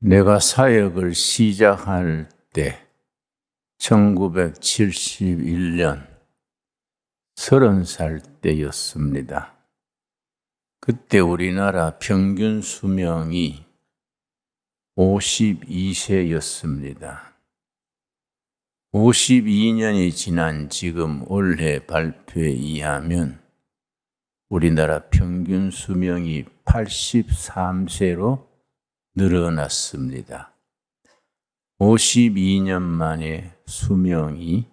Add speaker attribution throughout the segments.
Speaker 1: 내가 사역을 시작할 때 1971년 30살 때였습니다. 그때 우리나라 평균 수명이 52세였습니다. 52년이 지난 지금 올해 발표에 의하면 우리나라 평균 수명이 83세로 늘어났습니다. 52년 만에 수명이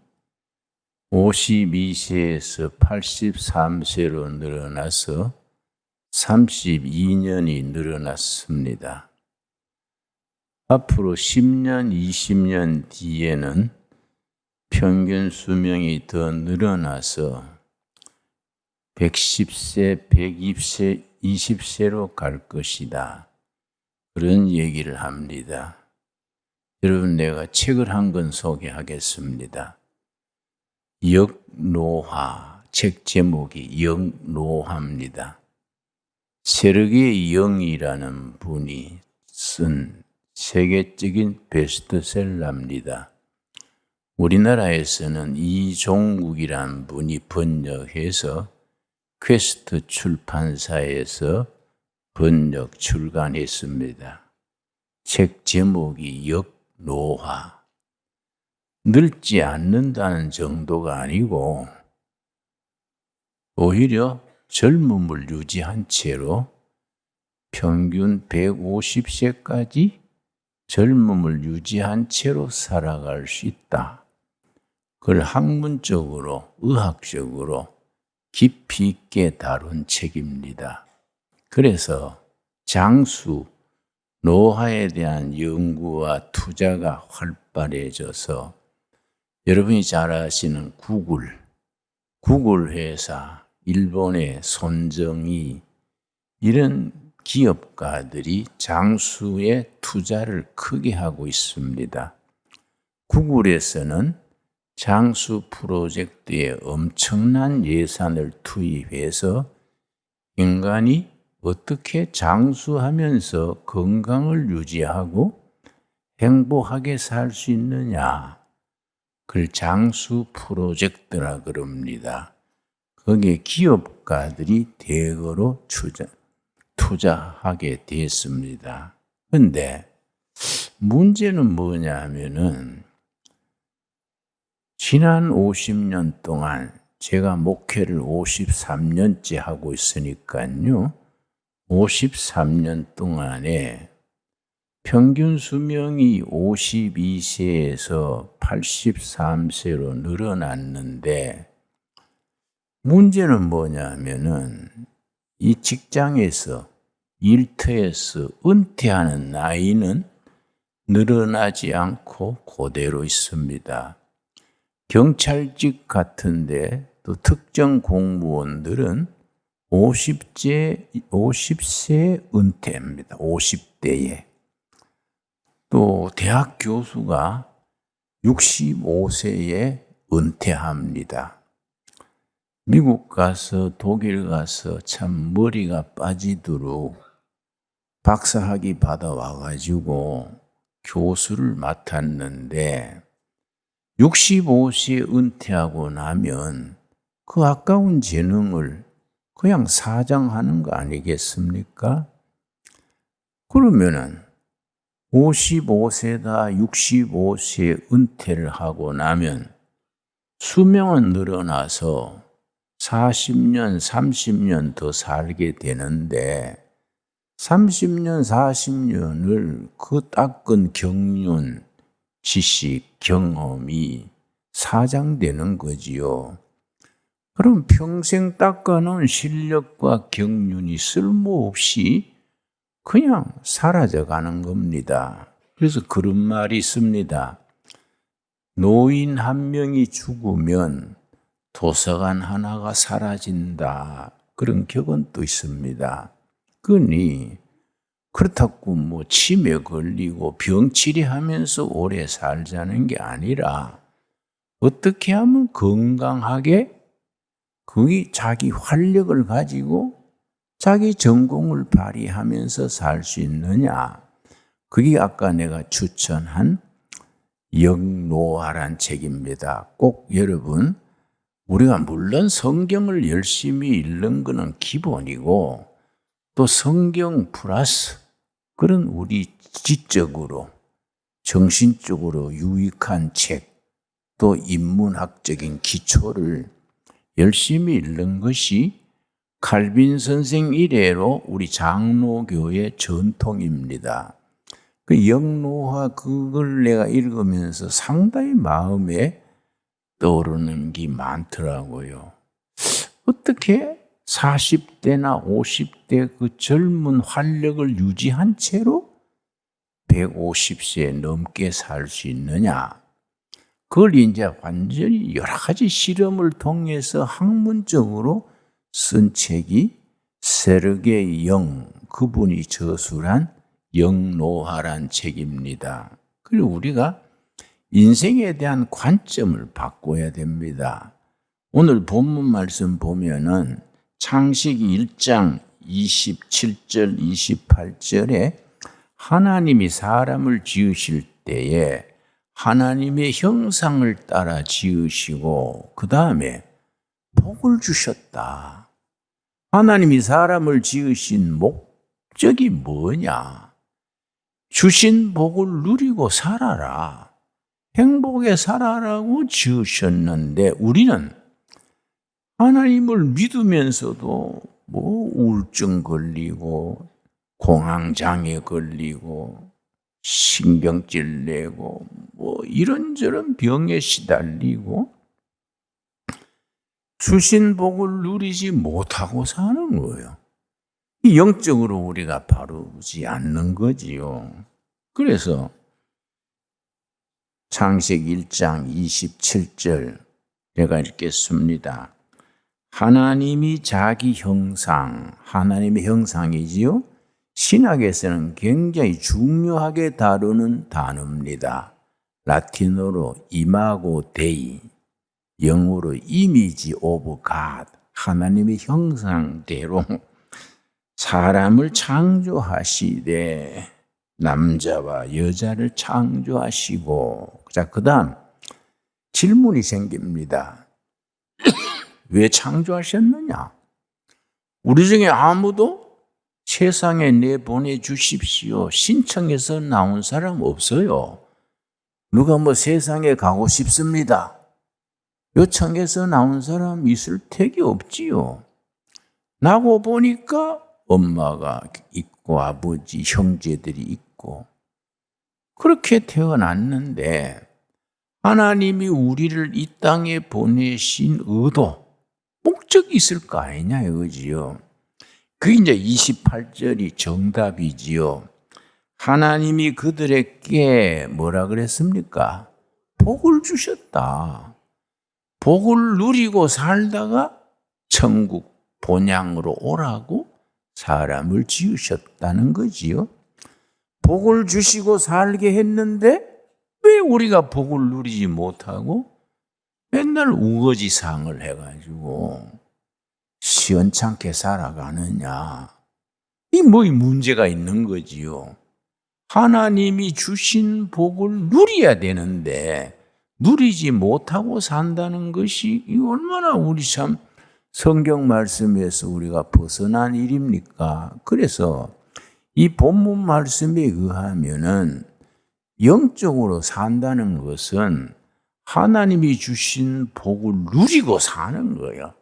Speaker 1: 52세에서 83세로 늘어나서 32년이 늘어났습니다. 앞으로 10년, 20년 뒤에는 평균 수명이 더 늘어나서 110세, 120세로 갈 것이다. 그런 얘기를 합니다. 여러분, 내가 책을 한 권 소개하겠습니다. 역노화, 책 제목이 역노화입니다. 세르게이 영이라는 분이 쓴 세계적인 베스트셀러입니다. 우리나라에서는 이종국이라는 분이 번역해서 퀘스트 출판사에서 번역 출간했습니다. 책 제목이 역노화. 늙지 않는다는 정도가 아니고 오히려 젊음을 유지한 채로 평균 150세까지 젊음을 유지한 채로 살아갈 수 있다. 그걸 학문적으로, 의학적으로 깊이 있게 다룬 책입니다. 그래서 장수, 노화에 대한 연구와 투자가 활발해져서 여러분이 잘 아시는 구글 회사, 일본의 손정이 이런 기업가들이 장수에 투자를 크게 하고 있습니다. 구글에서는 장수 프로젝트에 엄청난 예산을 투입해서 인간이 어떻게 장수하면서 건강을 유지하고 행복하게 살 수 있느냐, 그걸 장수 프로젝트라 그럽니다. 거기에 기업가들이 대거로 투자하게 됐습니다. 그런데 문제는 뭐냐 하면은 지난 50년 동안 제가 목회를 53년째 하고 있으니까요. 53년 동안에 평균 수명이 52세에서 83세로 늘어났는데 문제는 뭐냐면은 이 직장에서 일터에서 은퇴하는 나이는 늘어나지 않고 그대로 있습니다. 경찰직 같은데 또 특정 공무원들은 50세 은퇴입니다. 50대에. 또 대학 교수가 65세에 은퇴합니다. 미국 가서 독일 가서 참 머리가 빠지도록 박사학위 받아와가지고 교수를 맡았는데 65세에 은퇴하고 나면 그 아까운 재능을 그냥 사장하는 거 아니겠습니까? 그러면은 55세다 65세에 은퇴를 하고 나면 수명은 늘어나서 40년, 30년 더 살게 되는데 30년, 40년을 그 닦은 경륜, 지식, 경험이 사장되는 거지요. 그럼 평생 닦아놓은 실력과 경륜이 쓸모없이 그냥 사라져가는 겁니다. 그래서 그런 말이 있습니다. 노인 한 명이 죽으면 도서관 하나가 사라진다. 그런 격언 또 있습니다. 그러니 그렇다고 치매 걸리고 병치레하면서 오래 살자는 게 아니라 어떻게 하면 건강하게 그게 자기 활력을 가지고 자기 전공을 발휘하면서 살 수 있느냐. 그게 아까 내가 추천한 영노하란 책입니다. 꼭 여러분, 우리가 물론 성경을 열심히 읽는 것은 기본이고 또 성경 플러스 그런 우리 지적으로 정신적으로 유익한 책, 또 인문학적인 기초를 열심히 읽는 것이 칼빈 선생 이래로 우리 장로교의 전통입니다. 그 영노화 그걸 내가 읽으면서 상당히 마음에 떠오르는 게 많더라고요. 어떻게 40대나 50대 그 젊은 활력을 유지한 채로 150세 넘게 살 수 있느냐? 그걸 이제 완전히 여러 가지 실험을 통해서 학문적으로 쓴 책이 세르게이 영, 그분이 저술한 영노화란 책입니다. 그리고 우리가 인생에 대한 관점을 바꿔야 됩니다. 오늘 본문 말씀 보면은 창세기 1장 27절, 28절에 하나님이 사람을 지으실 때에 하나님의 형상을 따라 지으시고 그 다음에 복을 주셨다. 하나님이 사람을 지으신 목적이 뭐냐? 주신 복을 누리고 살아라. 행복에 살아라고 지으셨는데 우리는 하나님을 믿으면서도 우울증 걸리고 공황장애 걸리고 신경질 내고 이런저런 병에 시달리고 주신 복을 누리지 못하고 사는 거예요. 영적으로 우리가 바르지 않는 거지요. 그래서 창세기 1장 27절 내가 읽겠습니다. 하나님이 자기 형상, 하나님의 형상이지요. 신학에서는 굉장히 중요하게 다루는 단어입니다. 라틴어로 이마고 데이, 영어로 이미지 오브 갓, 하나님의 형상대로 사람을 창조하시되 남자와 여자를 창조하시고 자, 그다음 질문이 생깁니다. 왜 창조하셨느냐? 우리 중에 아무도 세상에 내보내주십시오. 신청해서 나온 사람 없어요. 누가 세상에 가고 싶습니다. 요청해서 나온 사람 있을 택이 없지요. 나고 보니까 엄마가 있고 아버지, 형제들이 있고 그렇게 태어났는데 하나님이 우리를 이 땅에 보내신 의도, 목적이 있을 거 아니냐 이거지요. 그게 이제 28절이 정답이지요. 하나님이 그들에게 뭐라 그랬습니까? 복을 주셨다. 복을 누리고 살다가 천국 본향으로 오라고 사람을 지으셨다는 거지요. 복을 주시고 살게 했는데 왜 우리가 복을 누리지 못하고 맨날 우거지상을 해가지고 시원찮게 살아가느냐. 이 문제가 있는 거지요. 하나님이 주신 복을 누려야 되는데 누리지 못하고 산다는 것이 얼마나 우리 참 성경 말씀에서 우리가 벗어난 일입니까? 그래서 이 본문 말씀에 의하면은 영적으로 산다는 것은 하나님이 주신 복을 누리고 사는 거예요.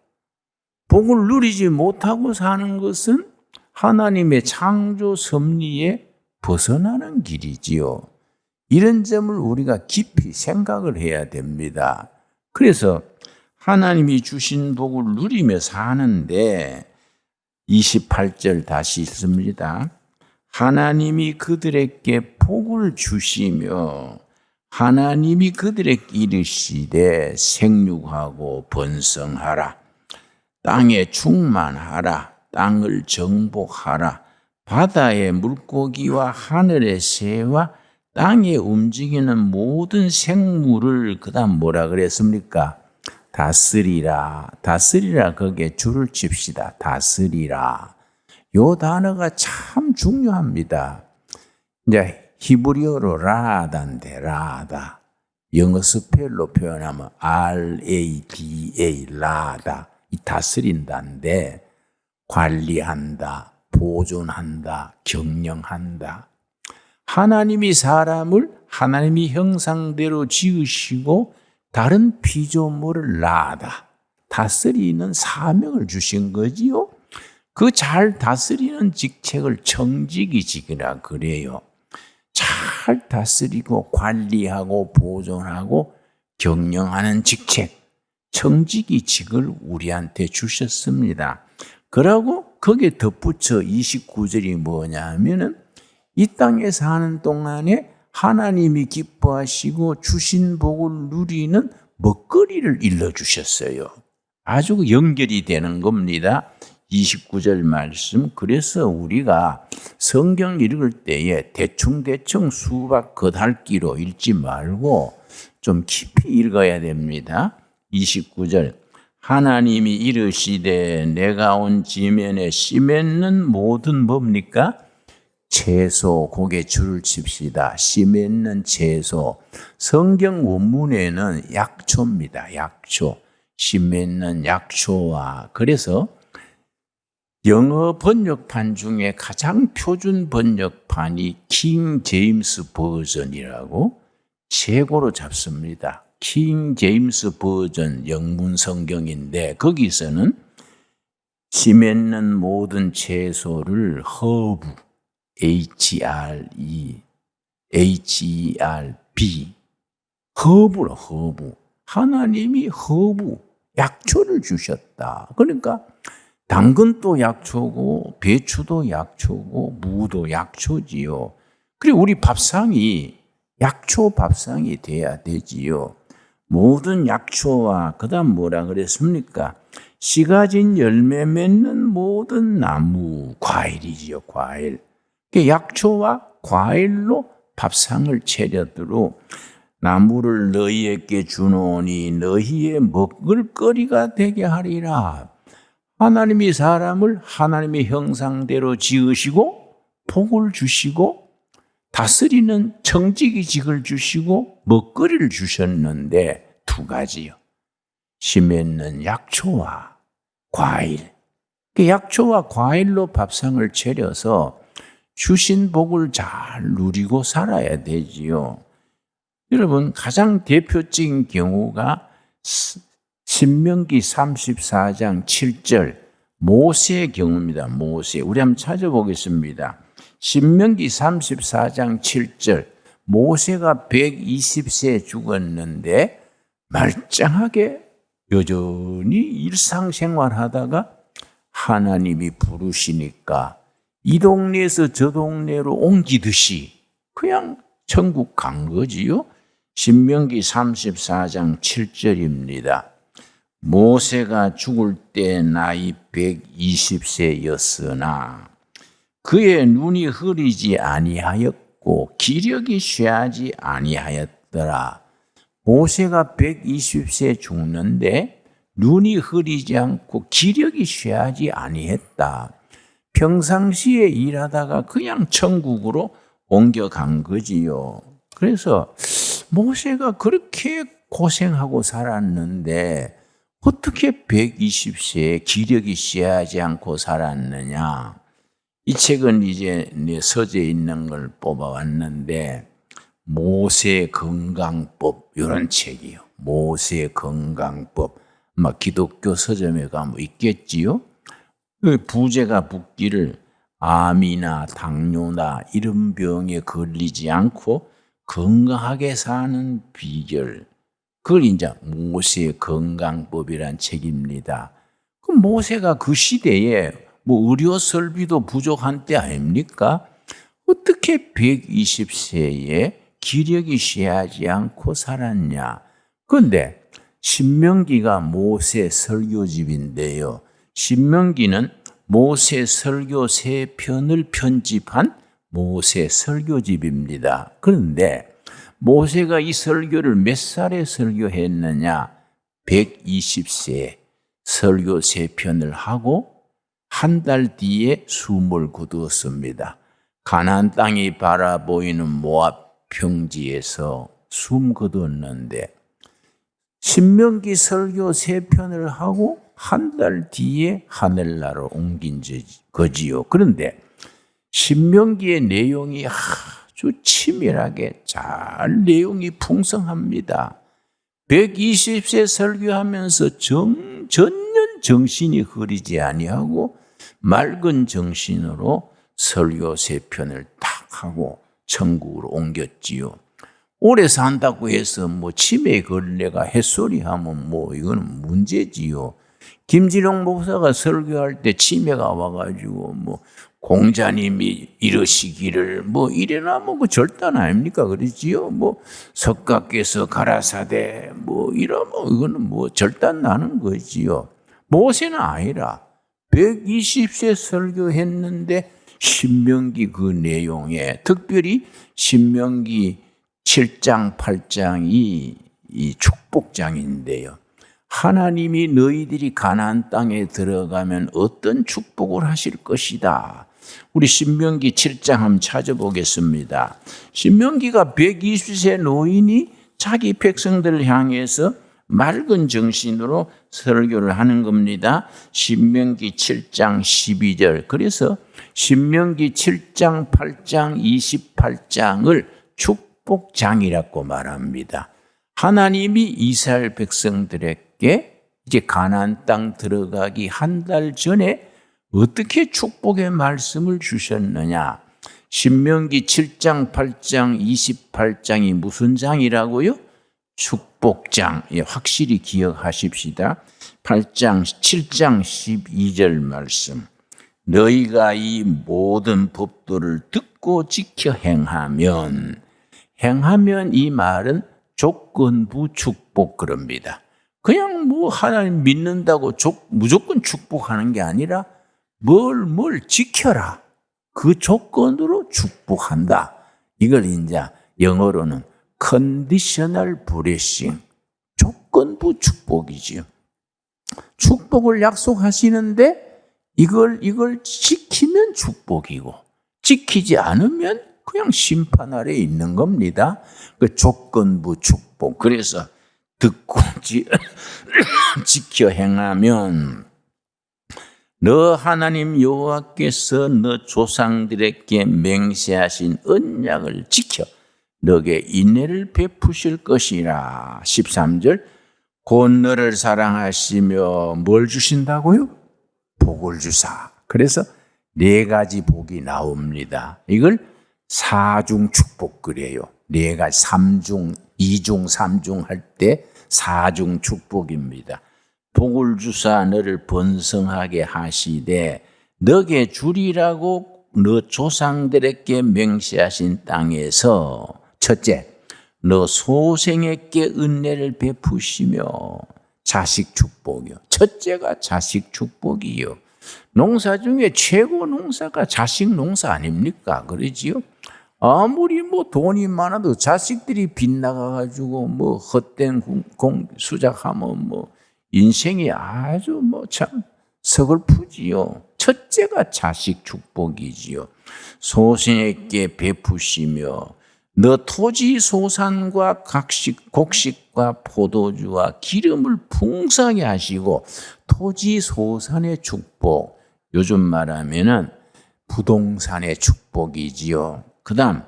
Speaker 1: 복을 누리지 못하고 사는 것은 하나님의 창조 섭리에 벗어나는 길이지요. 이런 점을 우리가 깊이 생각을 해야 됩니다. 그래서 하나님이 주신 복을 누리며 사는데 28절 다시 읽습니다. 하나님이 그들에게 복을 주시며 하나님이 그들에게 이르시되 생육하고 번성하라. 땅에 충만하라. 땅을 정복하라. 바다의 물고기와 하늘의 새와 땅에 움직이는 모든 생물을 그다음 뭐라 그랬습니까? 다스리라. 다스리라 거기에 줄을 칩시다. 다스리라. 요 단어가 참 중요합니다. 이제 히브리어로 라다인데, 라다. 영어 스펠로 표현하면 RADA, 라다. 이 다스린다인데, 관리한다, 보존한다, 경영한다. 하나님이 사람을 하나님이 형상대로 지으시고 다른 피조물을 낳아다 다스리는 사명을 주신 거지요. 그 잘 다스리는 직책을 청지기직이라 그래요. 잘 다스리고 관리하고 보존하고 경영하는 직책, 청지기직을 우리한테 주셨습니다. 그러고 거기에 덧붙여 29절이 뭐냐 하면은 이 땅에 사는 동안에 하나님이 기뻐하시고 주신 복을 누리는 먹거리를 일러주셨어요. 아주 연결이 되는 겁니다. 29절 말씀. 그래서 우리가 성경 읽을 때에 대충대충 수박 겉핥기로 읽지 말고 좀 깊이 읽어야 됩니다. 29절. 하나님이 이르시되 내가 온 지면에 씨 맺는 모든 뭡니까? 채소, 거기에 줄을 칩시다. 씨 맺는 채소. 성경 원문에는 약초입니다. 약초. 씨 맺는 약초와. 그래서 영어 번역판 중에 가장 표준 번역판이 킹 제임스 버전이라고 최고로 잡습니다. 킹 제임스 버전 영문 성경인데 거기서는 씨 맺는 모든 채소를 허브 HERB 허브로 허브. 하나님이 허브 약초를 주셨다. 그러니까 당근도 약초고 배추도 약초고 무도 약초지요. 그리고 우리 밥상이 약초 밥상이 돼야 되지요. 모든 약초와 그다음 뭐라 그랬습니까? 씨 가진 열매 맺는 모든 나무, 과일이지요. 과일. 약초와 과일로 밥상을 차려두고 나무를 너희에게 주노니 너희의 먹을 거리가 되게 하리라. 하나님이 사람을 하나님의 형상대로 지으시고 복을 주시고 다스리는 청지기직을 주시고 먹거리를 주셨는데 두 가지요. 씨 맺는 약초와 과일. 그 약초와 과일로 밥상을 차려서 주신 복을 잘 누리고 살아야 되지요. 여러분 가장 대표적인 경우가 신명기 34장 7절 모세의 경우입니다. 모세. 우리 한번 찾아보겠습니다. 신명기 34장 7절 모세가 120세에 죽었는데 말짱하게 여전히 일상생활하다가 하나님이 부르시니까 이 동네에서 저 동네로 옮기듯이 그냥 천국 간 거지요. 신명기 34장 7절입니다. 모세가 죽을 때 나이 120세였으나 그의 눈이 흐리지 아니하였고 기력이 쇠하지 아니하였더라. 모세가 120세 죽는데 눈이 흐리지 않고 기력이 쇠하지 아니했다. 평상시에 일하다가 그냥 천국으로 옮겨간 거지요. 그래서 모세가 그렇게 고생하고 살았는데 어떻게 120세에 기력이 쇠하지 않고 살았느냐. 이 책은 이제 내 서재에 있는 걸 뽑아왔는데 모세 건강법 이런 책이요. 모세 건강법. 아마 기독교 서점에 가면 있겠지요. 부제가 붓기를 암이나 당뇨나 이런 병에 걸리지 않고 건강하게 사는 비결. 그걸 이제 모세 건강법이란 책입니다. 그 모세가 그 시대에 뭐 의료 설비도 부족한 때 아닙니까? 어떻게 120세에 기력이 쇠하지 않고 살았냐? 그런데 신명기가 모세 설교집인데요. 신명기는 모세 설교 3편을 편집한 모세 설교집입니다. 그런데 모세가 이 설교를 몇 살에 설교했느냐? 120세에 설교 3편을 하고 한 달 뒤에 숨을 거두었습니다. 가나안 땅이 바라보이는 모압 평지에서 숨 거뒀는데 신명기 설교 3편을 하고 한 달 뒤에 하늘나라로 옮긴 거지요. 그런데 신명기의 내용이 아주 치밀하게 잘 내용이 풍성합니다. 120세 설교하면서 전년 정신이 흐리지 아니하고 맑은 정신으로 설교 3편을 딱 하고 천국으로 옮겼지요. 오래 산다고 해서 치매 걸레가 햇소리 하면 이거는 문제지요. 김진홍 목사가 설교할 때 치매가 와가지고 공자님이 이러시기를 이래나 그 절단 아닙니까? 그러지요. 석가께서 가라사대 이러면 이거는 절단 나는 거지요. 모세는 아니라 120세 설교했는데 신명기 그 내용에 특별히 신명기 7장 8장이 이 축복장인데요. 하나님이 너희들이 가나안 땅에 들어가면 어떤 축복을 하실 것이다. 우리 신명기 7장 한번 찾아보겠습니다. 신명기가 120세 노인이 자기 백성들을 향해서 맑은 정신으로 설교를 하는 겁니다. 신명기 7장 12절. 그래서 신명기 7장, 8장, 28장을 축복장이라고 말합니다. 하나님이 이스라엘 백성들에게 이제 가나안 땅 들어가기 한 달 전에 어떻게 축복의 말씀을 주셨느냐? 신명기 7장, 8장, 28장이 무슨 장이라고요? 축복장. 확실히 기억하십시다. 7장 12절 말씀. 너희가 이 모든 법도를 듣고 지켜 행하면 이 말은 조건부 축복 그럽니다. 그냥 하나님 믿는다고 무조건 축복하는 게 아니라 뭘 지켜라. 그 조건으로 축복한다. 이걸 이제 영어로는 conditional blessing, 조건부 축복이지요. 축복을 약속하시는데 이걸 지키면 축복이고 지키지 않으면 그냥 심판 아래에 있는 겁니다. 그 조건부 축복. 그래서 듣고 지켜 행하면 너 하나님 여호와께서 너 조상들에게 맹세하신 언약을 지켜 너에게 인애를 베푸실 것이라. 13절. 곧 너를 사랑하시며 뭘 주신다고요? 복을 주사. 그래서 4가지 복이 나옵니다. 이걸 4중 축복 그래요. 4가지 3중, 2중, 3중 할 때 4중 축복입니다. 복을 주사 너를 번성하게 하시되 너게 주리라고 너 조상들에게 맹세하신 땅에서 첫째, 너 소생에게 은혜를 베푸시며 자식 축복이요. 첫째가 자식 축복이요. 농사 중에 최고 농사가 자식 농사 아닙니까? 그러지요? 아무리 돈이 많아도 자식들이 빗나가가지고 헛된 수작하면 인생이 아주 참 서글프지요. 첫째가 자식 축복이지요. 소생에게 베푸시며 너 토지 소산과 곡식과 포도주와 기름을 풍성하게 하시고 토지 소산의 축복, 요즘 말하면은 부동산의 축복이지요. 그 다음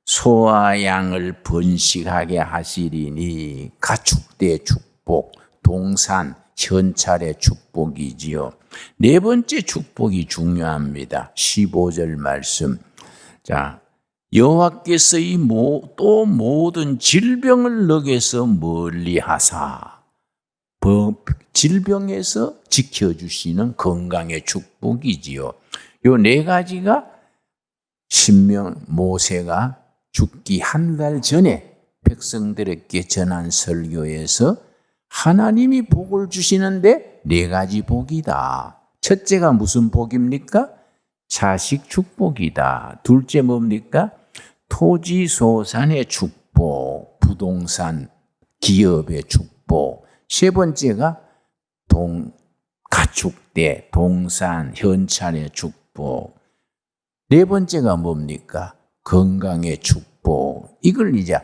Speaker 1: 소와 양을 번식하게 하시리니 가축대의 축복, 동산, 현찰의 축복이지요. 4번째 축복이 중요합니다. 15절 말씀. 자, 여호와께서 또 모든 질병을 너에게서 멀리하사 질병에서 지켜주시는 건강의 축복이지요. 요 4가지가 모세가 죽기 한 달 전에 백성들에게 전한 설교에서 하나님이 복을 주시는데 4가지 복이다. 첫째가 무슨 복입니까? 자식 축복이다. 둘째 뭡니까? 토지 소산의 축복, 부동산 기업의 축복. 3번째가 가축대, 동산, 현찰의 축복. 네 번째가 뭡니까? 건강의 축복. 이걸 이제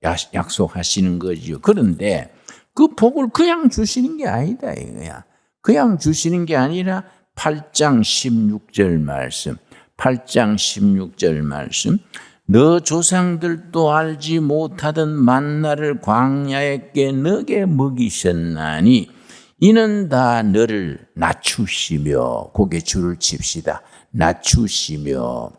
Speaker 1: 약속하시는 거죠. 그런데 그 복을 그냥 주시는 게 아니다 이거야. 그냥 주시는 게 아니라 8장 16절 말씀. 8장 16절 말씀. 너 조상들도 알지 못하던 만나를 광야에 너게 먹이셨나니 이는 다 너를 낮추시며, 고개 줄을 칩시다. 낮추시며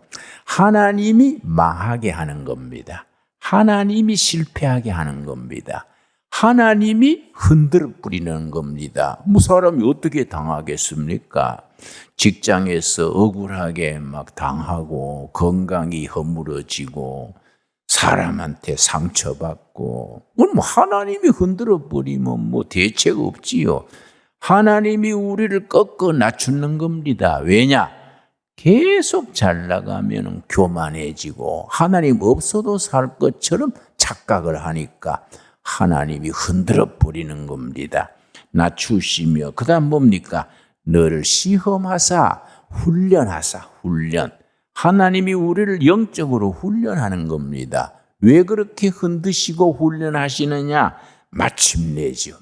Speaker 1: 하나님이 망하게 하는 겁니다. 하나님이 실패하게 하는 겁니다. 하나님이 흔들어 뿌리는 겁니다. 뭐 사람이 어떻게 당하겠습니까? 직장에서 억울하게 막 당하고 건강이 허물어지고 사람한테 상처받고 뭐 하나님이 흔들어 버리면 뭐 대책 없지요. 하나님이 우리를 꺾어 낮추는 겁니다. 왜냐? 계속 잘 나가면 교만해지고 하나님 없어도 살 것처럼 착각을 하니까 하나님이 흔들어 버리는 겁니다. 낮추시며 그다음 뭡니까? 너를 시험하사 훈련하사 훈련. 하나님이 우리를 영적으로 훈련하는 겁니다. 왜 그렇게 흔드시고 훈련하시느냐? 마침내죠.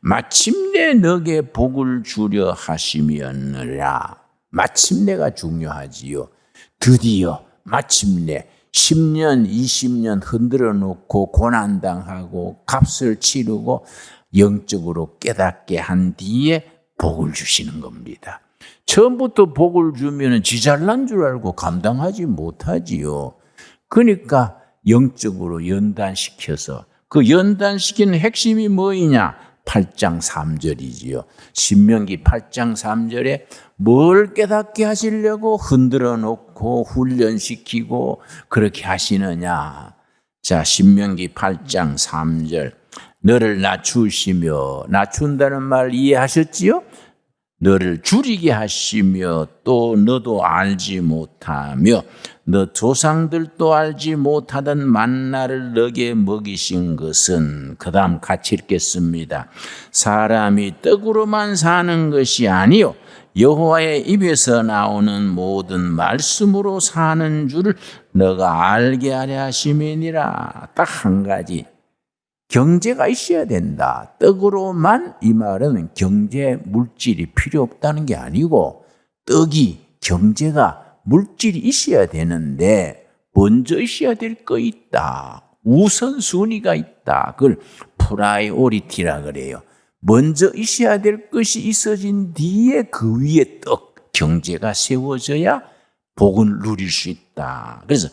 Speaker 1: 마침내 너게 복을 주려 하시면느라. 마침내가 중요하지요. 드디어 마침내 10년, 20년 흔들어 놓고 고난당하고 값을 치르고 영적으로 깨닫게 한 뒤에 복을 주시는 겁니다. 처음부터 복을 주면 지 잘난 줄 알고 감당하지 못하지요. 그러니까 영적으로 연단시켜서 그 연단시키는 핵심이 뭐이냐? 8장 3절이지요. 신명기 8장 3절에 뭘 깨닫게 하시려고 흔들어 놓고 훈련시키고 그렇게 하시느냐. 자, 신명기 8장 3절. 너를 낮추시며, 낮춘다는 말 이해하셨지요? 너를 줄이게 하시며 또 너도 알지 못하며 너 조상들도 알지 못하던 만나를 너게 먹이신 것은, 그 다음 같이 읽겠습니다. 사람이 떡으로만 사는 것이 아니요 여호와의 입에서 나오는 모든 말씀으로 사는 줄을 너가 알게 하려 하심이니라. 딱 한 가지. 경제가 있어야 된다. 떡으로만, 이 말은 경제 물질이 필요 없다는 게 아니고 떡이 경제가 물질이 있어야 되는데 먼저 있어야 될 거 있다. 우선순위가 있다. 그걸 프라이오리티라 그래요. 먼저 있어야 될 것이 있어진 뒤에 그 위에 떡, 경제가 세워져야 복을 누릴 수 있다. 그래서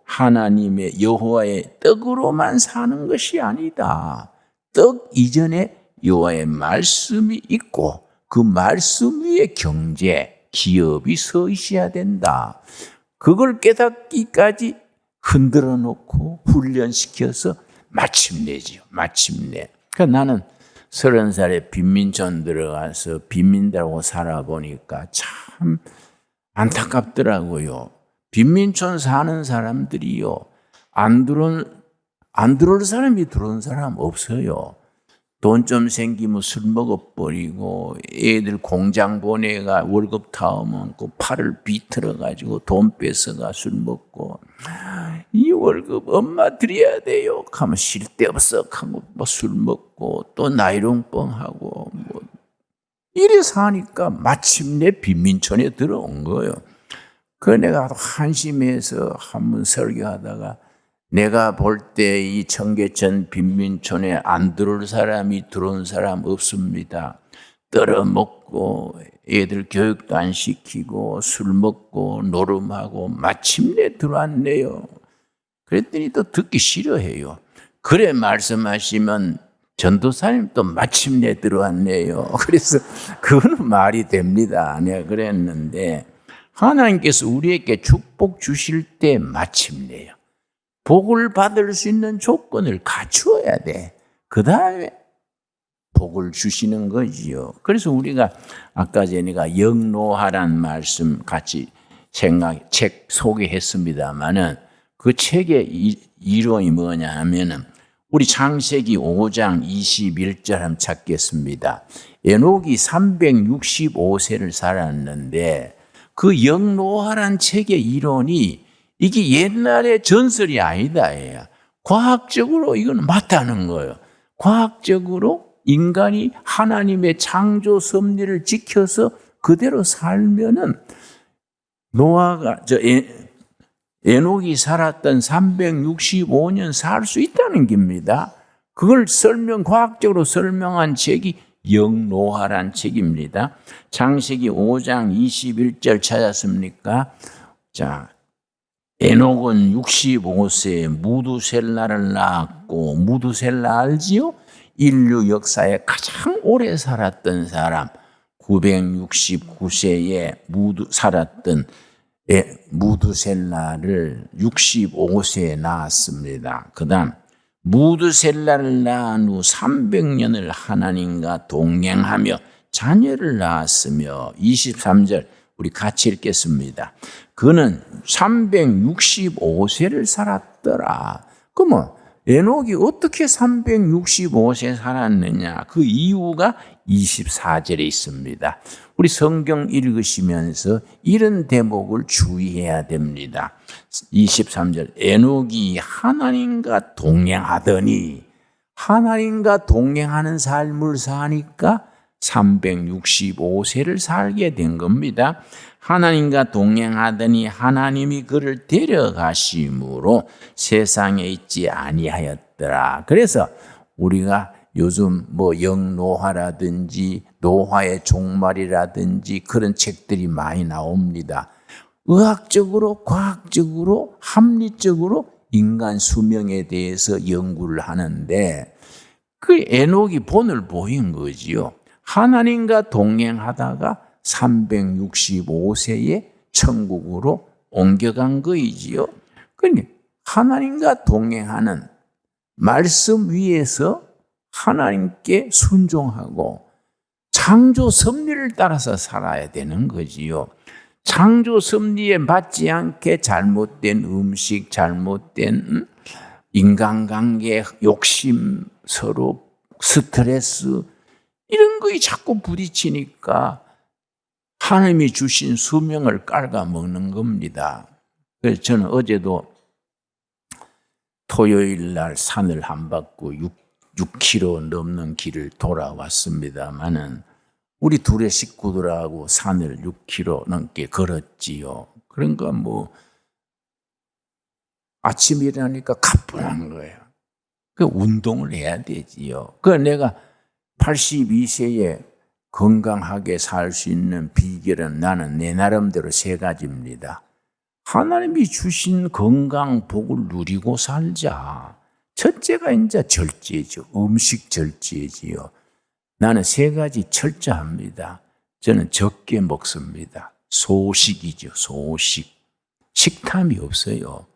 Speaker 1: 하나님의 여호와의 떡으로만 사는 것이 아니다. 떡 이전에 여호와의 말씀이 있고 그 말씀 위에 경제, 기업이 서 있어야 된다. 그걸 깨닫기까지 흔들어 놓고 훈련시켜서 마침내지요. 마침내. 그러니까 나는 30살에 빈민촌 들어가서 빈민들하고 살아보니까 참 안타깝더라고요. 빈민촌 사는 사람들이요, 안 들어올 사람이 들어온 사람 없어요. 돈 좀 생기면 술 먹어버리고, 애들 공장 보내가 월급 타오면 그 팔을 비틀어가지고 돈 뺏어가 술 먹고, 이 월급 엄마 드려야 돼요 하면 쉴 데 없어 하고 술 먹고 또 나이롱뻥하고 이래 사니까 마침내 빈민촌에 들어온 거예요. 그 내가 한심해서 한번 설교하다가 내가 볼 때 이 청계천 빈민촌에 안 들어올 사람이 들어온 사람 없습니다. 떨어먹고 애들 교육도 안 시키고 술 먹고 노름하고 마침내 들어왔네요. 그랬더니 또 듣기 싫어해요. 그래 말씀하시면 전도사님 또 마침내 들어왔네요. 그래서 그거는 말이 됩니다. 내가 그랬는데 하나님께서 우리에게 축복 주실 때 마침내요. 복을 받을 수 있는 조건을 갖추어야 돼. 그 다음에 복을 주시는 거지요. 그래서 우리가 아까 전에 영노하란 말씀 같이 책 소개했습니다마는 그 책의 이론이 뭐냐 하면은 우리 창세기 5장 21절 한번 찾겠습니다. 에녹이 365세를 살았는데 그 영노화란 책의 이론이 이게 옛날의 전설이 아니다. 과학적으로 이건 맞다는 거예요. 과학적으로 인간이 하나님의 창조 섭리를 지켜서 그대로 살면은 에녹이 살았던 365년 살 수 있다는 겁니다. 그걸 과학적으로 설명한 책이 영노화란 책입니다. 창세기 5장 21절 찾았습니까? 자, 에녹은 65세에 무두셀라를 낳았고, 무두셀라 알지요? 인류 역사에 가장 오래 살았던 사람, 969세에 살았던 무두셀라를 65세에 낳았습니다. 그 다음 무두셀라를 낳은 후 300년을 하나님과 동행하며 자녀를 낳았으며 23절 우리 같이 읽겠습니다. 그는 365세를 살았더라. 그러면 에녹이 어떻게 365세 살았느냐? 그 이유가 24절에 있습니다. 우리 성경 읽으시면서 이런 대목을 주의해야 됩니다. 23절 에녹이 하나님과 동행하더니 하나님과 동행하는 삶을 사니까 365세를 살게 된 겁니다. 하나님과 동행하더니 하나님이 그를 데려가심으로 세상에 있지 아니하였더라. 그래서 우리가 요즘 영노화라든지 노화의 종말이라든지 그런 책들이 많이 나옵니다. 의학적으로, 과학적으로, 합리적으로 인간 수명에 대해서 연구를 하는데 그 에녹이 본을 보인 거지요. 하나님과 동행하다가 365세에 천국으로 옮겨간 거이지요. 그러니 하나님과 동행하는 말씀 위에서 하나님께 순종하고 창조 섭리를 따라서 살아야 되는 거지요. 창조 섭리에 맞지 않게 잘못된 음식, 잘못된 인간관계, 욕심, 서로 스트레스 이런 거에 자꾸 부딪히니까 하나님이 주신 수명을 깔아먹는 겁니다. 그래서 저는 어제도 토요일 날 산을 한 바퀴 6km 넘는 길을 돌아왔습니다만은 우리 둘의 식구들하고 산을 6km 넘게 걸었지요. 그러니까 아침에 일어나니까 가뿐한 거예요. 그 운동을 해야 되지요. 그 내가 82세에 건강하게 살 수 있는 비결은 나는 내 나름대로 3가지입니다. 하나님이 주신 건강 복을 누리고 살자. 첫째가 이제 절제죠. 음식 절제지요. 나는 3가지 철저합니다. 저는 적게 먹습니다. 소식이죠. 소식. 식탐이 없어요.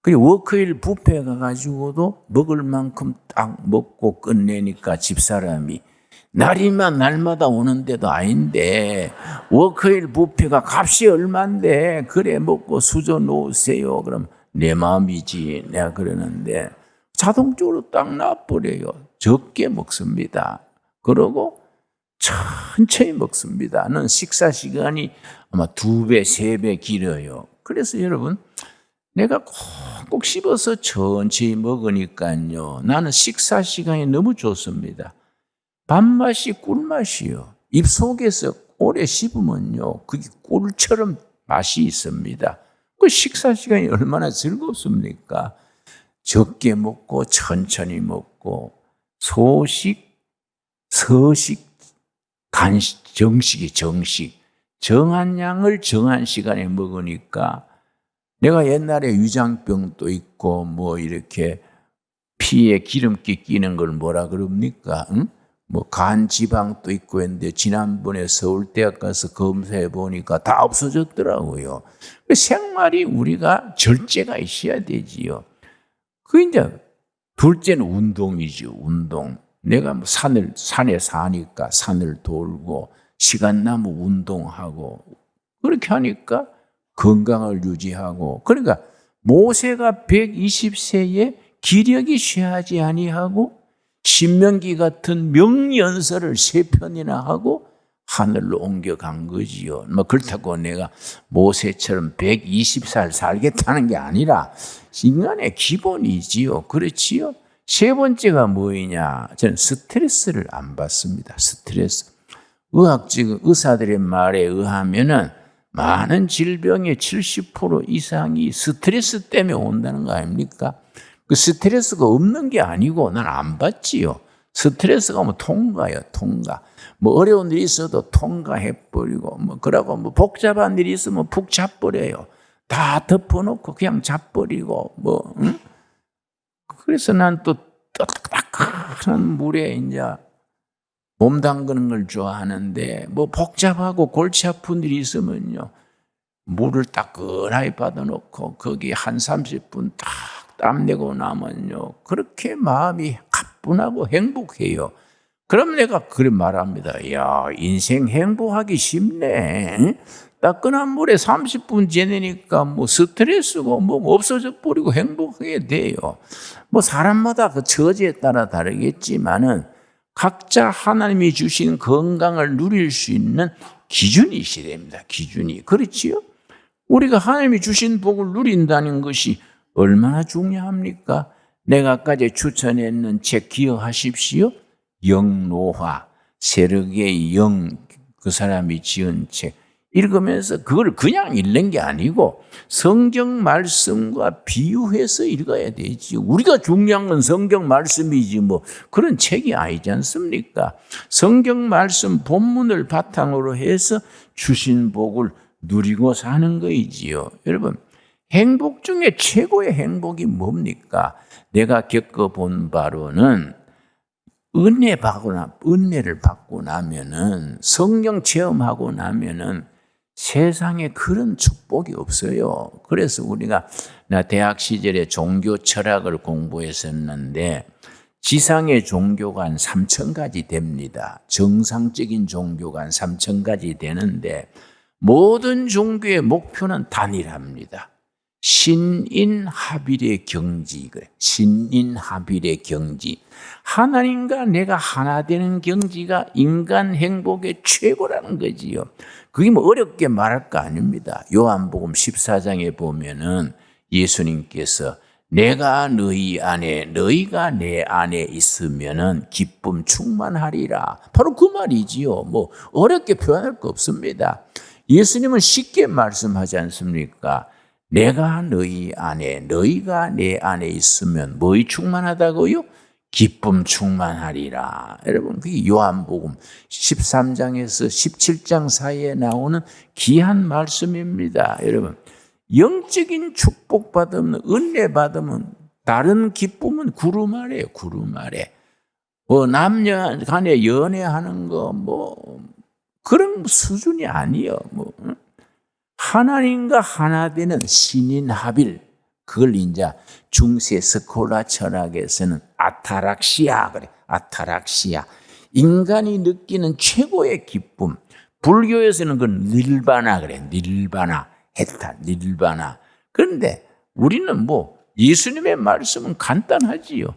Speaker 1: 워크힐 뷔페 가가지고도 먹을 만큼 딱 먹고 끝내니까 집사람이 날이면 날마다 오는데도 아닌데 워크힐 뷔페가 값이 얼만데 그래 먹고 수저 놓으세요. 그럼 내 마음이지 내가 그러는데 자동적으로 딱 놔버려요. 적게 먹습니다. 그러고 천천히 먹습니다. 는 식사 시간이 아마 2배, 3배 길어요. 그래서 여러분 내가 꼭 씹어서 천천히 먹으니까요. 나는 식사 시간이 너무 좋습니다. 밥맛이 꿀맛이요. 입속에서 오래 씹으면요. 그게 꿀처럼 맛이 있습니다. 그 식사 시간이 얼마나 즐겁습니까? 적게 먹고 천천히 먹고 소식, 서식, 간식, 정식이 정식. 정한 양을 정한 시간에 먹으니까 내가 옛날에 위장병도 있고 이렇게 피에 기름기 끼는 걸 뭐라 그럽니까? 응? 간 지방도 있고 했는데 지난번에 서울대학 가서 검사해 보니까 다 없어졌더라고요. 생활이 우리가 절제가 있어야 되지요. 이제 둘째는 운동이죠. 운동. 내가 산에 사니까 산을 돌고 시간 나면 운동하고 그렇게 하니까 건강을 유지하고 그러니까 모세가 120세에 기력이 쇠하지 아니하고 신명기 같은 명연설을 3편이나 하고 하늘로 옮겨간 거지요. 뭐 그렇다고 내가 모세처럼 120살 살겠다는 게 아니라 인간의 기본이지요. 그렇지요. 세 번째가 뭐이냐? 저는 스트레스를 안 받습니다. 스트레스. 의학적 의사들의 말에 의하면은 많은 질병의 70% 이상이 스트레스 때문에 온다는 거 아닙니까? 그 스트레스가 없는 게 아니고 난 안 받지요. 스트레스가 뭐 통과요, 통과. 뭐 어려운 일이 있어도 통과해버리고, 뭐 그러고 뭐 복잡한 일이 있으면 푹 자버려요. 다 덮어놓고 그냥 자버리고, 뭐, 응? 그래서 난 또 따뜻한 물에 이제 몸 담그는 걸 좋아하는데, 뭐 복잡하고 골치 아픈 일이 있으면요, 물을 따끈하게 받아놓고 거기 한 30분 딱 땀내고 나면요, 그렇게 마음이 가뿐하고 행복해요. 그럼 내가 그래 말합니다. 야, 인생 행복하기 쉽네. 따끈한 물에 30분 지내니까 뭐 스트레스고 뭐 없어져 버리고 행복하게 돼요. 뭐 사람마다 그 처지에 따라 다르겠지만은 각자 하나님이 주신 건강을 누릴 수 있는 기준이 있어야 됩니다. 기준이. 그렇지요? 우리가 하나님이 주신 복을 누린다는 것이 얼마나 중요합니까? 내가 아까 추천했는 책 기억하십시오. 영노화, 세력의 영, 그 사람이 지은 책. 읽으면서 그걸 그냥 읽는 게 아니고 성경 말씀과 비유해서 읽어야 되지. 우리가 중요한 건 성경 말씀이지 뭐 그런 책이 아니지 않습니까? 성경 말씀 본문을 바탕으로 해서 주신 복을 누리고 사는 거이지요. 여러분, 행복 중에 최고의 행복이 뭡니까? 내가 겪어본 바로는 은혜를 받고 나면은, 성령 체험하고 나면은 세상에 그런 축복이 없어요. 그래서 나 대학 시절에 종교 철학을 공부했었는데, 지상의 종교가 한 3,000가지 됩니다. 정상적인 종교가 한 3,000가지 되는데, 모든 종교의 목표는 단일합니다. 신인합일의 경지. 신인합일의 경지. 하나님과 내가 하나 되는 경지가 인간 행복의 최고라는 거지요. 그게 뭐 어렵게 말할 거 아닙니다. 요한복음 14장에 보면은 예수님께서 내가 너희 안에, 너희가 내 안에 있으면은 기쁨 충만하리라. 바로 그 말이지요. 뭐 어렵게 표현할 거 없습니다. 예수님은 쉽게 말씀하지 않습니까? 내가 너희 안에, 너희가 내 안에 있으면 뭐이 충만하다고요? 기쁨 충만하리라. 여러분, 그게 요한복음 13장에서 17장 사이에 나오는 귀한 말씀입니다. 여러분, 영적인 축복 받으면, 은혜 받으면 다른 기쁨은 구름 아래예요, 구름 아래. 뭐 남녀 간에 연애하는 거 뭐 그런 수준이 아니에요. 뭐 하나님과 하나 되는 신인합일, 그걸 이제 중세 스콜라 철학에서는 아타락시아 그래. 아타락시아. 인간이 느끼는 최고의 기쁨. 불교에서는 그건 닐바나 그래. 닐바나. 헤타 닐바나. 그런데 우리는 뭐 예수님의 말씀은 간단하지요.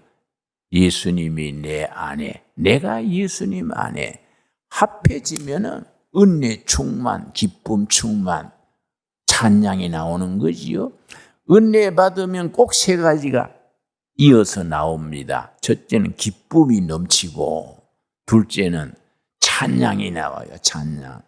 Speaker 1: 예수님이 내 안에, 내가 예수님 안에 합해지면은 은혜 충만, 기쁨 충만, 찬양이 나오는 거지요. 은혜 받으면 꼭 세 가지가 이어서 나옵니다. 첫째는 기쁨이 넘치고, 둘째는 찬양이 나와요. 찬양.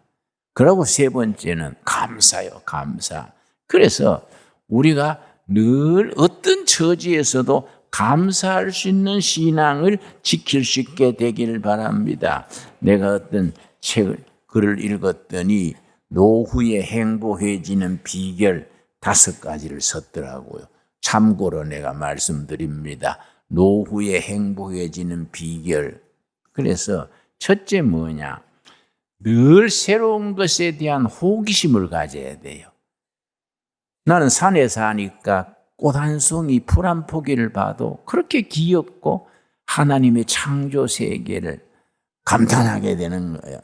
Speaker 1: 그리고 세 번째는 감사요. 감사. 그래서 우리가 늘 어떤 처지에서도 감사할 수 있는 신앙을 지킬 수 있게 되길 바랍니다. 내가 어떤 글을 읽었더니 노후에 행복해지는 비결 5가지를 썼더라고요. 참고로 내가 말씀드립니다. 노후에 행복해지는 비결. 그래서 첫째 뭐냐? 늘 새로운 것에 대한 호기심을 가져야 돼요. 나는 산에 사니까 꽃 한 송이, 풀 한 포기를 봐도 그렇게 귀엽고 하나님의 창조 세계를 감탄하게 되는 거예요.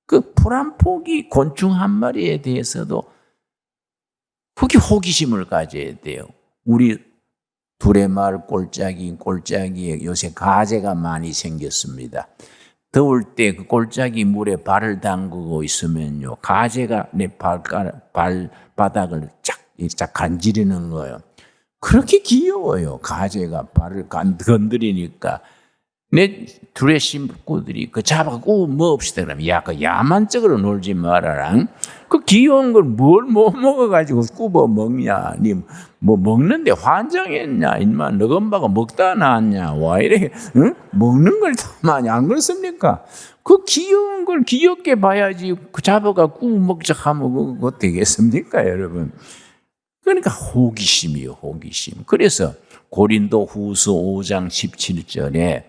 Speaker 1: 그 풀 한 포기, 곤충 한 마리에 대해서도 그게 호기심을 가져야 돼요. 우리 두레마을 골짜기에 요새 가재가 많이 생겼습니다. 더울 때 그 골짜기 물에 발을 담그고 있으면요, 가재가 내 발바닥을 쫙 간지르는 거예요. 그렇게 귀여워요. 가재가 발을 건드리니까. 내 둘의 식구들이 그 잡아고 먹읍시다 그러면, 야, 그 야만적으로 놀지 말아라. 그 귀여운 걸 뭘 못 먹어가지고 굽어 먹냐? 니 뭐 먹는데 환장했냐? 인마 너건바가 먹다 나왔냐? 와 이래, 응? 먹는 걸 더 많이 안 그렇습니까? 그 귀여운 걸 귀엽게 봐야지. 그 잡아가 구워 먹자 하면 그거 되겠습니까, 여러분? 그러니까 호기심이요, 호기심. 그래서 고린도 후서 5장 17절에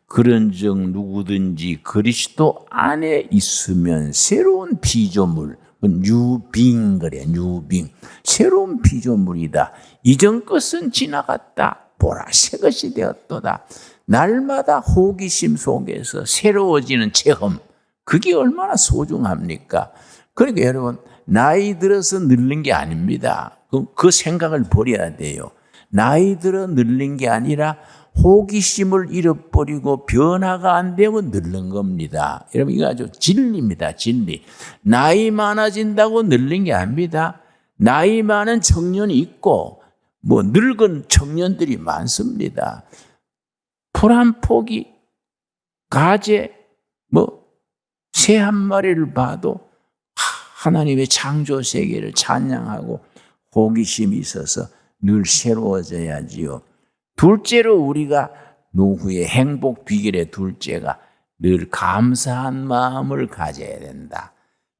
Speaker 1: 그런즉 누구든지 그리스도 안에 있으면 새로운 피조물, 뉴빙 그래, 뉴빙. 새로운 피조물이다. 이전 것은 지나갔다. 보라, 새 것이 되었도다. 날마다 호기심 속에서 새로워지는 체험. 그게 얼마나 소중합니까? 그러니까 여러분, 나이 들어서 늙는 게 아닙니다. 그 생각을 버려야 돼요. 나이 들어 늙는 게 아니라 호기심을 잃어버리고 변화가 안 되면 늙는 겁니다. 여러분, 이거 아주 진리입니다. 진리. 나이 많아진다고 늙는 게 아닙니다. 나이 많은 청년이 있고 뭐 늙은 청년들이 많습니다. 풀 한 포기, 가재, 뭐 새 한 마리를 봐도 하나님의 창조 세계를 찬양하고 호기심이 있어서 늘 새로워져야지요. 둘째로 우리가 노후의 행복 비결의 둘째가 늘 감사한 마음을 가져야 된다.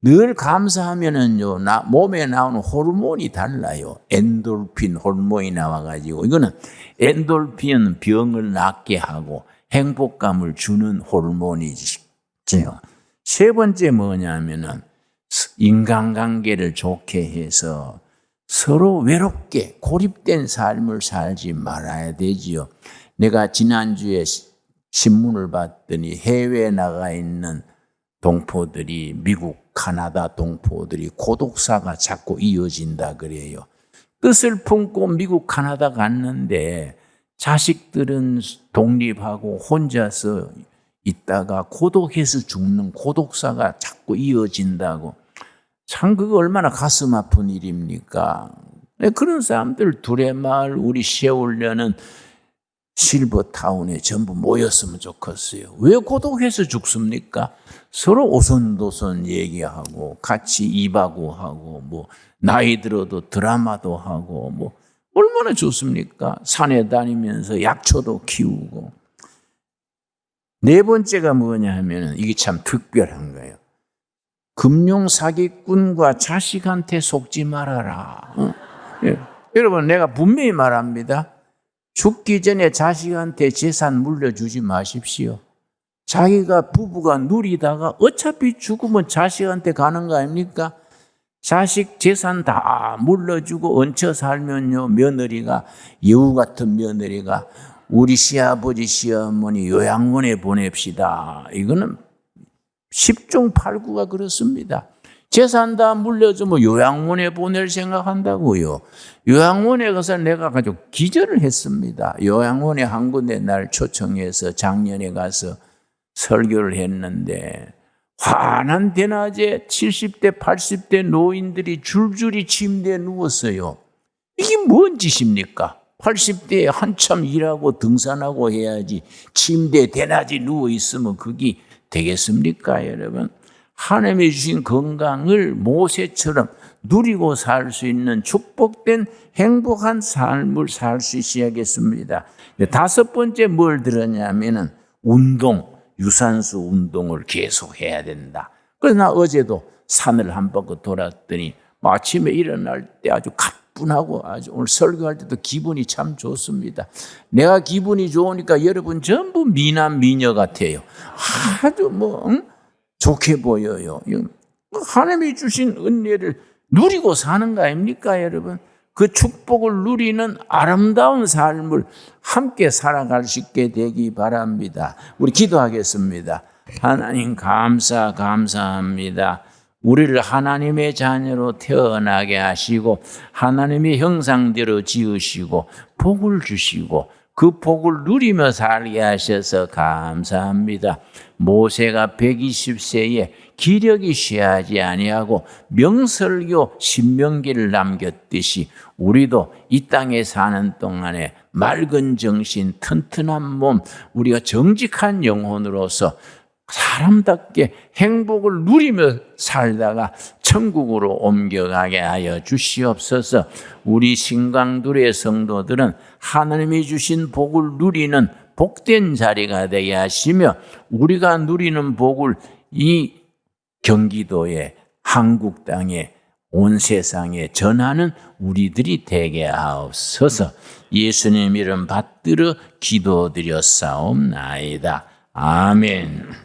Speaker 1: 늘 감사하면은요, 몸에 나오는 호르몬이 달라요. 엔돌핀 호르몬이 나와가지고, 이거는 엔돌핀은 병을 낫게 하고 행복감을 주는 호르몬이지요. 세 번째 뭐냐면은 인간관계를 좋게 해서 서로 외롭게 고립된 삶을 살지 말아야 되지요. 내가 지난주에 신문을 봤더니 해외에 나가 있는 동포들이, 미국, 카나다 동포들이 고독사가 자꾸 이어진다 그래요. 뜻을 품고 미국, 카나다 갔는데 자식들은 독립하고 혼자서 있다가 고독해서 죽는 고독사가 자꾸 이어진다고. 참 그거 얼마나 가슴 아픈 일입니까? 그런 사람들 두레마을 우리 세우려는 실버타운에 전부 모였으면 좋겠어요. 왜 고독해서 죽습니까? 서로 오손도손 얘기하고 같이 입하고 하고 뭐 나이 들어도 드라마도 하고 뭐 얼마나 좋습니까? 산에 다니면서 약초도 키우고. 네 번째가 뭐냐 하면 이게 참 특별한 거예요. 금융 사기꾼과 자식한테 속지 말아라. 예. 여러분, 내가 분명히 말합니다. 죽기 전에 자식한테 재산 물려주지 마십시오. 자기가 부부가 누리다가 어차피 죽으면 자식한테 가는 거 아닙니까? 자식 재산 다 물려주고 얹혀 살면요, 며느리가, 여우 같은 며느리가 우리 시아버지 시어머니 요양원에 보냅시다. 이거는 10중 8구가 그렇습니다. 재산 다 물려주면 요양원에 보낼 생각한다고요. 요양원에 가서 내가 가지고 기절을 했습니다. 요양원에 한 군데 날 초청해서 작년에 가서 설교를 했는데 환한 대낮에 70대 80대 노인들이 줄줄이 침대에 누웠어요. 이게 뭔 짓입니까? 80대에 한참 일하고 등산하고 해야지 침대에 대낮에 누워있으면 그게 되겠습니까, 여러분? 하나님이 주신 건강을 모세처럼 누리고 살 수 있는 축복된 행복한 삶을 살 수 있어야겠습니다. 다섯 번째 뭘 들었냐면은 운동, 유산소 운동을 계속 해야 된다. 그래서 나 어제도 산을 한 바퀴 돌았더니 아침에 일어날 때 아주 가뿐하고 아주 오늘 설교할 때도 기분이 참 좋습니다. 내가 기분이 좋으니까 여러분 전부 미남 미녀 같아요. 아주 좋게 보여요. 하나님이 주신 은혜를 누리고 사는 거 아닙니까, 여러분? 그 축복을 누리는 아름다운 삶을 함께 살아갈 수 있게 되기 바랍니다. 우리 기도하겠습니다. 하나님 감사합니다. 우리를 하나님의 자녀로 태어나게 하시고 하나님의 형상대로 지으시고 복을 주시고 그 복을 누리며 살게 하셔서 감사합니다. 모세가 120세에 기력이 쇠하지 아니하고 명설교 신명기를 남겼듯이 우리도 이 땅에 사는 동안에 맑은 정신, 튼튼한 몸, 우리가 정직한 영혼으로서 사람답게 행복을 누리며 살다가 천국으로 옮겨가게 하여 주시옵소서. 우리 신강둘의 성도들은 하나님이 주신 복을 누리는 복된 자리가 되게 하시며 우리가 누리는 복을 이 경기도에, 한국 땅에, 온 세상에 전하는 우리들이 되게 하옵소서. 예수님 이름 받들어 기도드렸사옵나이다. 아멘.